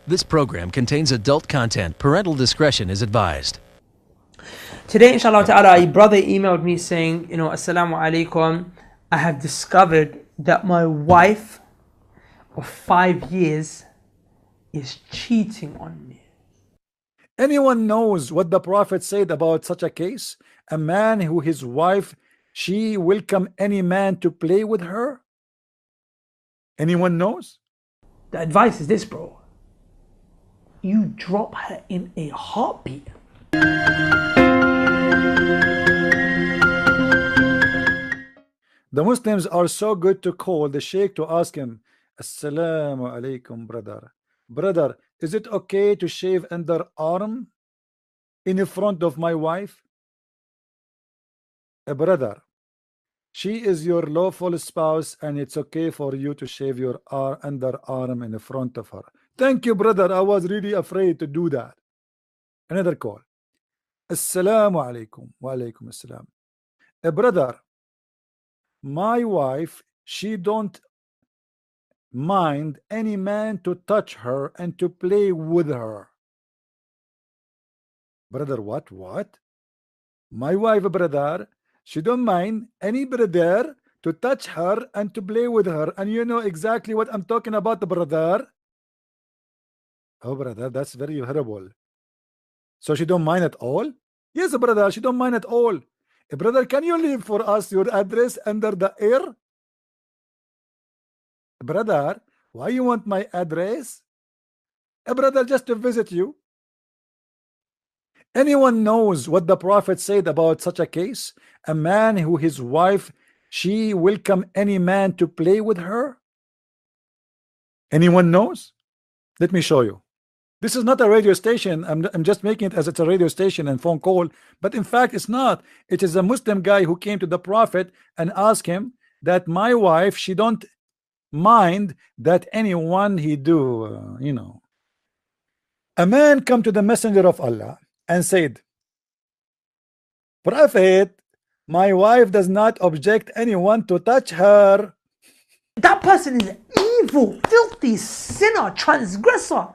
This program contains adult content. Parental discretion is advised. Today, inshallah ta'ala, a brother emailed me saying, Assalamu alaikum, I have discovered that my wife of 5 years is cheating on me. Anyone knows what the Prophet said about such a case? A man who his wife, she welcome any man to play with her? Anyone knows? The advice is this, bro. You drop her in a heartbeat. The Muslims are so good to call the sheikh to ask him, Assalamu alaikum, brother. Brother, is it okay to shave underarm in front of my wife? A brother, she is your lawful spouse and it's okay for you to shave your underarm in front of her. Thank you, brother. I was really afraid to do that. Another call. Assalamu alaikum. Wa alaikum assalam. A brother, my wife, she don't mind any man to touch her and to play with her. Brother, what? My wife, brother, she don't mind any brother to touch her and to play with her. And you know exactly what I'm talking about, brother. Oh, brother, that's very horrible. So she don't mind at all? Yes, brother, she don't mind at all. Brother, can you leave for us your address under the air? Brother, why you want my address? Brother, just to visit you. Anyone knows what the Prophet said about such a case? A man who his wife, she welcome any man to play with her? Anyone knows? Let me show you. This is not a radio station. I'm just making it as it's a radio station and phone call, but in fact it's not. It is a Muslim guy who came to the Prophet and asked him that my wife, she don't mind that anyone he do, A man come to the messenger of Allah and said, Prophet, my wife does not object anyone to touch her. That person is evil, filthy, sinner, transgressor.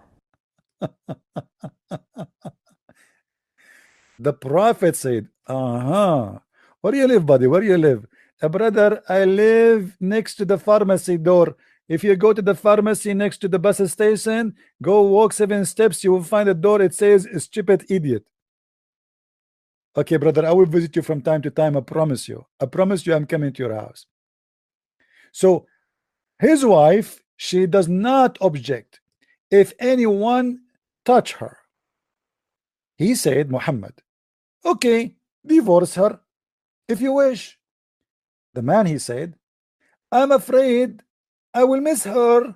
The Prophet said, where do you live, buddy? Where do you live? Brother, I live next to the pharmacy door. If you go to the pharmacy next to the bus station, go walk 7 steps, you will find a door. It says, stupid idiot. Okay, brother, I will visit you from time to time. I promise you. I promise you I'm coming to your house. So his wife, she does not object if anyone touch her. He said, Muhammad, okay, divorce her if you wish. The man, he said, I'm afraid I will miss her.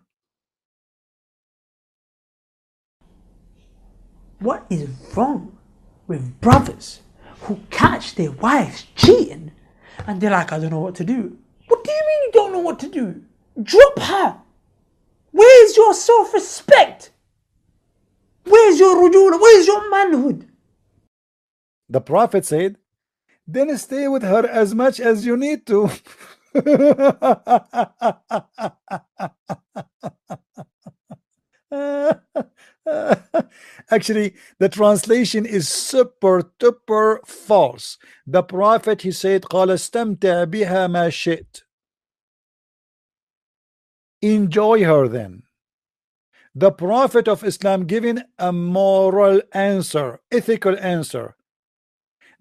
What is wrong with brothers who catch their wives cheating and they're like, I don't know what to do? What do you mean you don't know what to do? Drop her. Where's your self-respect? Where's your rujula? Where's your manhood? The Prophet said, then stay with her as much as you need to. Actually, the translation is super duper false. The Prophet, he said, قال استمتع بها ما شئت. Enjoy her then. The Prophet of Islam giving a moral answer, ethical answer.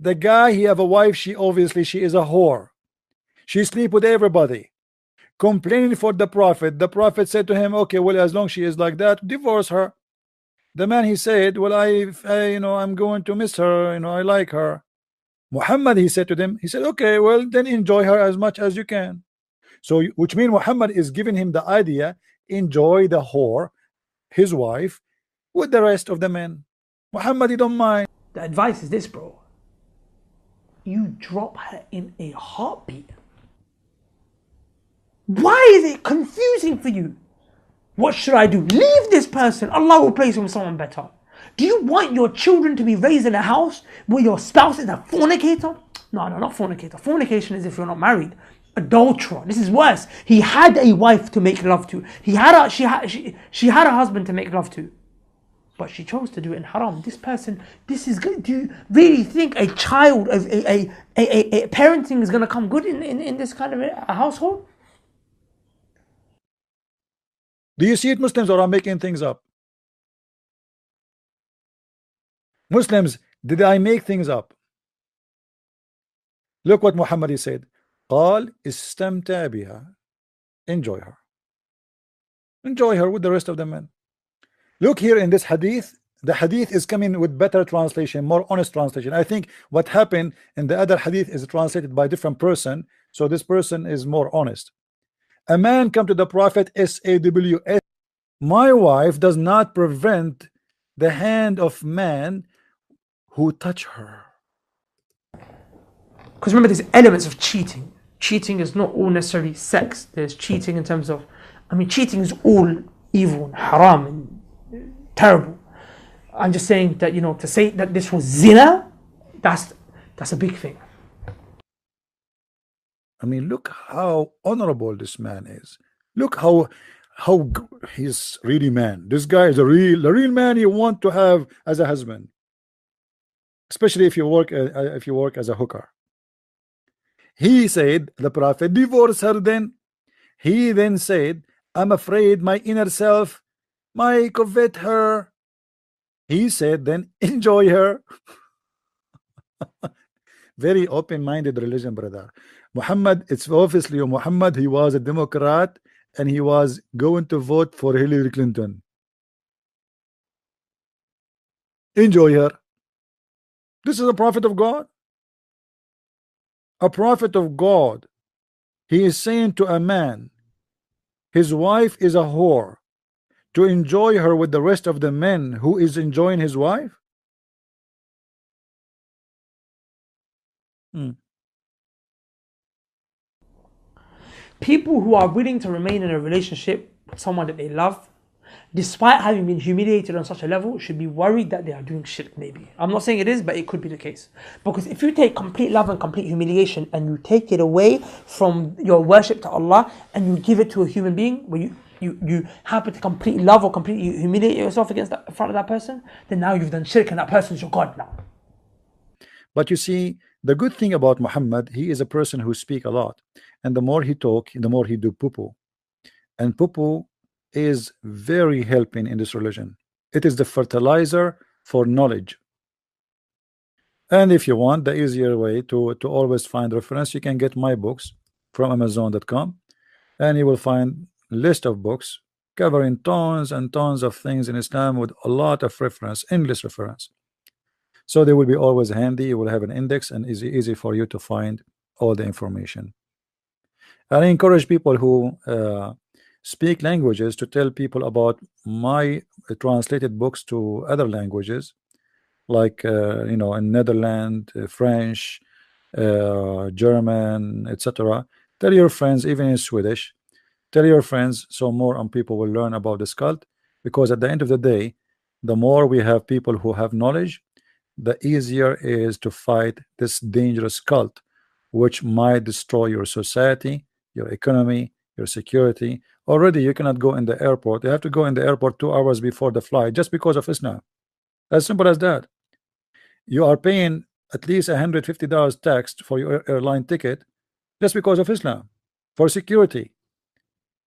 The guy, he have a wife, she is a whore. She sleep with everybody. Complaining for the Prophet. The Prophet said to him, okay, well, as long as she is like that, divorce her. The man, he said, well, I'm going to miss her, I like her. Muhammad, he said to them, he said, okay, well, then enjoy her as much as you can. So, which means Muhammad is giving him the idea, enjoy the whore, his wife, with the rest of the men. Muhammad, he don't mind. The advice is this, bro. You drop her in a heartbeat. Why is it confusing for you? What should I do? Leave this person. Allah will place him with someone better. Do you want your children to be raised in a house where your spouse is a fornicator? No, not fornicator. Fornication is if you're not married. Adulterer. This is worse. He had a wife to make love to. She had a husband to make love to. but she chose to do it in haram. This person, this is good. Do you really think a child of a parenting is going to come good in this kind of a household? Do you see it, Muslims, or I'm making things up? Muslims, did I make things up? Look what Muhammad said. قال استمتع بها. Enjoy her. Enjoy her with the rest of the men. Look here in this hadith. The hadith is coming with better translation, more honest translation. I think what happened in the other hadith is translated by a different person, so this person is more honest. A man come to the Prophet, S-A-W-S. My wife does not prevent the hand of man who touch her. Because remember, there's elements of cheating. Cheating is not all necessarily sex. There's cheating in terms of, I mean, cheating is all evil and haram and terrible. I'm just saying that, you know, to say that this was zina, that's a big thing. I mean, look how honorable this man is. Look how he's really man. This guy is a real man you want to have as a husband, especially if you work as a hooker. He said, the Prophet, divorce her then. He then said, I'm afraid my inner self might covet her. He said, then enjoy her. Very open-minded religion, brother. Muhammad, it's obviously Muhammad, he was a Democrat and he was going to vote for Hillary Clinton. Enjoy her. This is a prophet of God. A prophet of God. He is saying to a man, his wife is a whore, to enjoy her with the rest of the men who is enjoying his wife. People who are willing to remain in a relationship with someone that they love, despite having been humiliated on such a level, should be worried that they are doing shirk. Maybe I'm not saying it is, but it could be the case. Because if you take complete love and complete humiliation and you take it away from your worship to Allah and you give it to a human being, where you happen to completely love or completely humiliate yourself against in front of that person, then now you've done shirk and that person is your God now. But you see, the good thing about Muhammad, he is a person who speak a lot, and the more he talk, the more he do poo-poo, and poo-poo is very helping in this religion. It is the fertilizer for knowledge. And if you want the easier way to always find reference, you can get my books from Amazon.com, and you will find list of books covering tons and tons of things in Islam with a lot of reference, endless reference. So they will be always handy. You will have an index and easy for you to find all the information. And I encourage people who speak languages to tell people about my translated books to other languages, like you know, in Netherlands, French, German, etc. Tell your friends, even in Swedish, tell your friends, so more people will learn about this cult. Because at the end of the day, the more we have people who have knowledge, the easier is to fight this dangerous cult, which might destroy your society, your economy, your security. Already you cannot go in the airport. You have to go in the airport 2 hours before the flight just because of Islam. As simple as that. You are paying at least $150 tax for your airline ticket just because of Islam, for security.